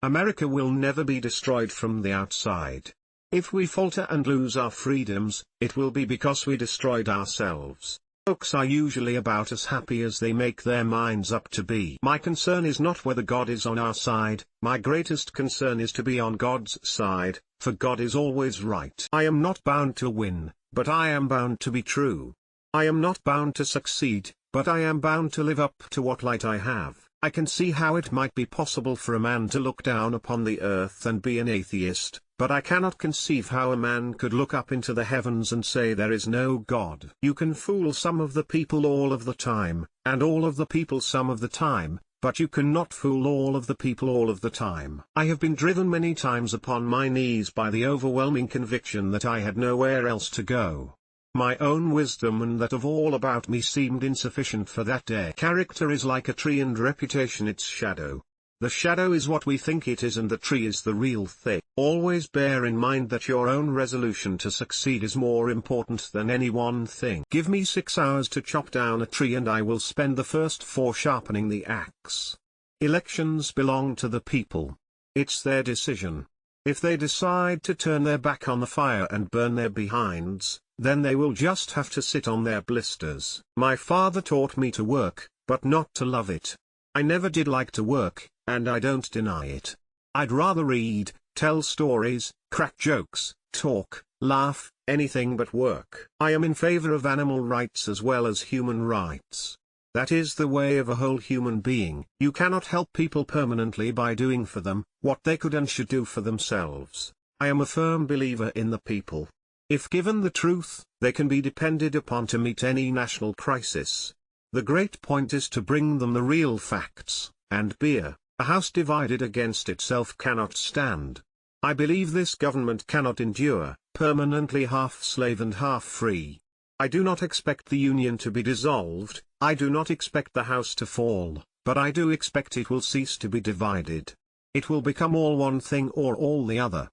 America will never be destroyed from the outside. If we falter and lose our freedoms, it will be because we destroyed ourselves. Folks are usually about as happy as they make their minds up to be. My concern is not whether God is on our side, my greatest concern is to be on God's side, for God is always right. I am not bound to win, but I am bound to be true. I am not bound to succeed, but I am bound to live up to what light I have. I can see how it might be possible for a man to look down upon the earth and be an atheist, but I cannot conceive how a man could look up into the heavens and say there is no God. You can fool some of the people all of the time, and all of the people some of the time, but you cannot fool all of the people all of the time. I have been driven many times upon my knees by the overwhelming conviction that I had nowhere else to go. My own wisdom and that of all about me seemed insufficient for that day. Character is like a tree and reputation its shadow. The shadow is what we think it is and the tree is the real thing. Always bear in mind that your own resolution to succeed is more important than any one thing. Give me 6 hours to chop down a tree and I will spend the first 4 sharpening the axe. Elections belong to the people. It's their decision. If they decide to turn their back on the fire and burn their behinds, then they will just have to sit on their blisters. My father taught me to work, but not to love it. I never did like to work, and I don't deny it. I'd rather read, tell stories, crack jokes, talk, laugh, anything but work. I am in favor of animal rights as well as human rights. That is the way of a whole human being. You cannot help people permanently by doing for them what they could and should do for themselves. I am a firm believer in the people. If given the truth, they can be depended upon to meet any national crisis. The great point is to bring them the real facts, and beer. A house divided against itself cannot stand. I believe this government cannot endure, permanently half slave and half free. I do not expect the Union to be dissolved, I do not expect the house to fall, but I do expect it will cease to be divided. It will become all one thing or all the other.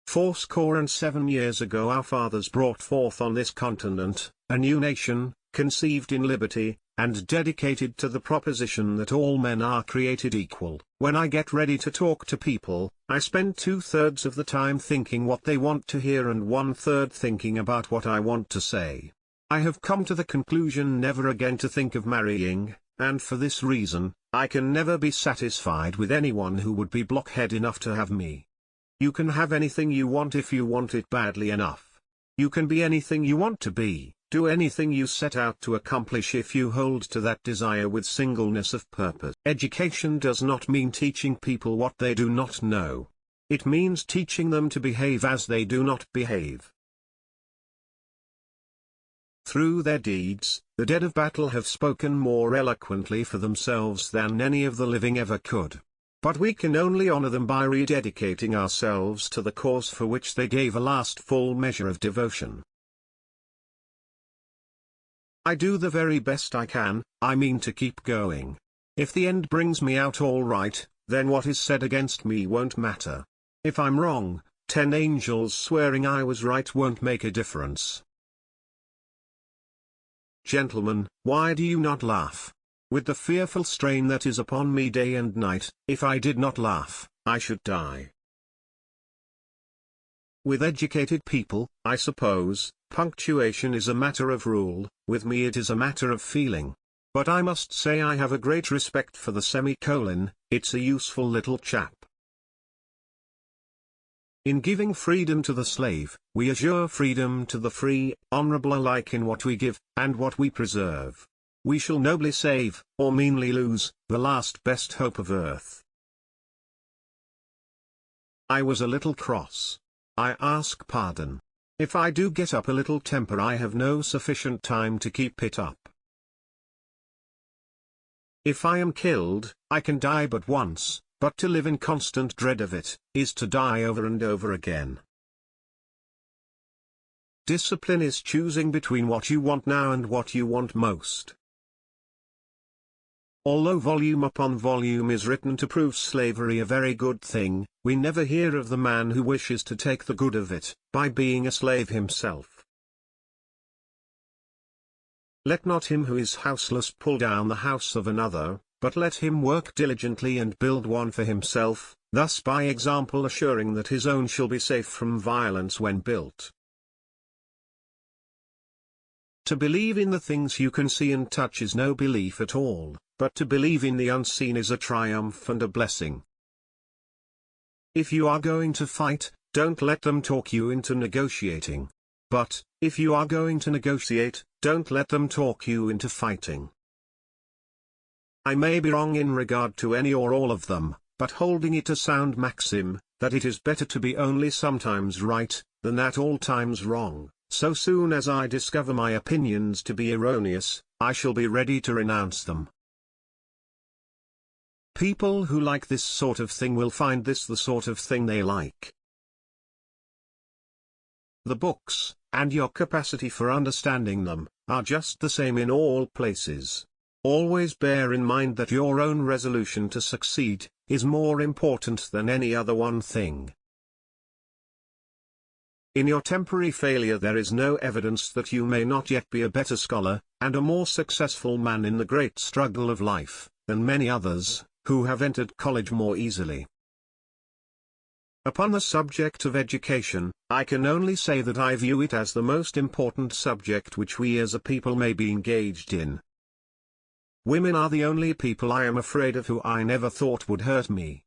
fourscore and 7 years ago our fathers brought forth on this continent, a new nation, conceived in liberty, and dedicated to the proposition that all men are created equal. When I get ready to talk to people, I spend 2/3 of the time thinking what they want to hear and 1/3 thinking about what I want to say. I have come to the conclusion never again to think of marrying, and for this reason, I can never be satisfied with anyone who would be blockhead enough to have me. You can have anything you want if you want it badly enough. You can be anything you want to be, do anything you set out to accomplish if you hold to that desire with singleness of purpose. Education does not mean teaching people what they do not know. It means teaching them to behave as they do not behave. Through their deeds, the dead of battle have spoken more eloquently for themselves than any of the living ever could. But we can only honor them by rededicating ourselves to the cause for which they gave a last full measure of devotion. I do the very best I can, I mean to keep going. If the end brings me out all right, then what is said against me won't matter. If I'm wrong, 10 angels swearing I was right won't make a difference. Gentlemen, why do you not laugh? With the fearful strain that is upon me day and night, if I did not laugh, I should die. With educated people, I suppose, punctuation is a matter of rule, with me it is a matter of feeling. But I must say I have a great respect for the semicolon, it's a useful little chap. In giving freedom to the slave, we assure freedom to the free, honorable alike in what we give, and what we preserve. We shall nobly save, or meanly lose, the last best hope of earth. I was a little cross. I ask pardon. If I do get up a little temper I have no sufficient time to keep it up. If I am killed, I can die but once, but to live in constant dread of it, is to die over and over again. Discipline is choosing between what you want now and what you want most. Although volume upon volume is written to prove slavery a very good thing, we never hear of the man who wishes to take the good of it, by being a slave himself. Let not him who is houseless pull down the house of another, but let him work diligently and build one for himself, thus by example assuring that his own shall be safe from violence when built. To believe in the things you can see and touch is no belief at all, but to believe in the unseen is a triumph and a blessing. If you are going to fight, don't let them talk you into negotiating. But, if you are going to negotiate, don't let them talk you into fighting. I may be wrong in regard to any or all of them, but holding it a sound maxim, that it is better to be only sometimes right, than at all times wrong, so soon as I discover my opinions to be erroneous, I shall be ready to renounce them. People who like this sort of thing will find this the sort of thing they like. The books, and your capacity for understanding them, are just the same in all places. Always bear in mind that your own resolution to succeed is more important than any other one thing. In your temporary failure there is no evidence that you may not yet be a better scholar, and a more successful man in the great struggle of life, than many others, who have entered college more easily. Upon the subject of education, I can only say that I view it as the most important subject which we as a people may be engaged in. Women are the only people I am afraid of who I never thought would hurt me.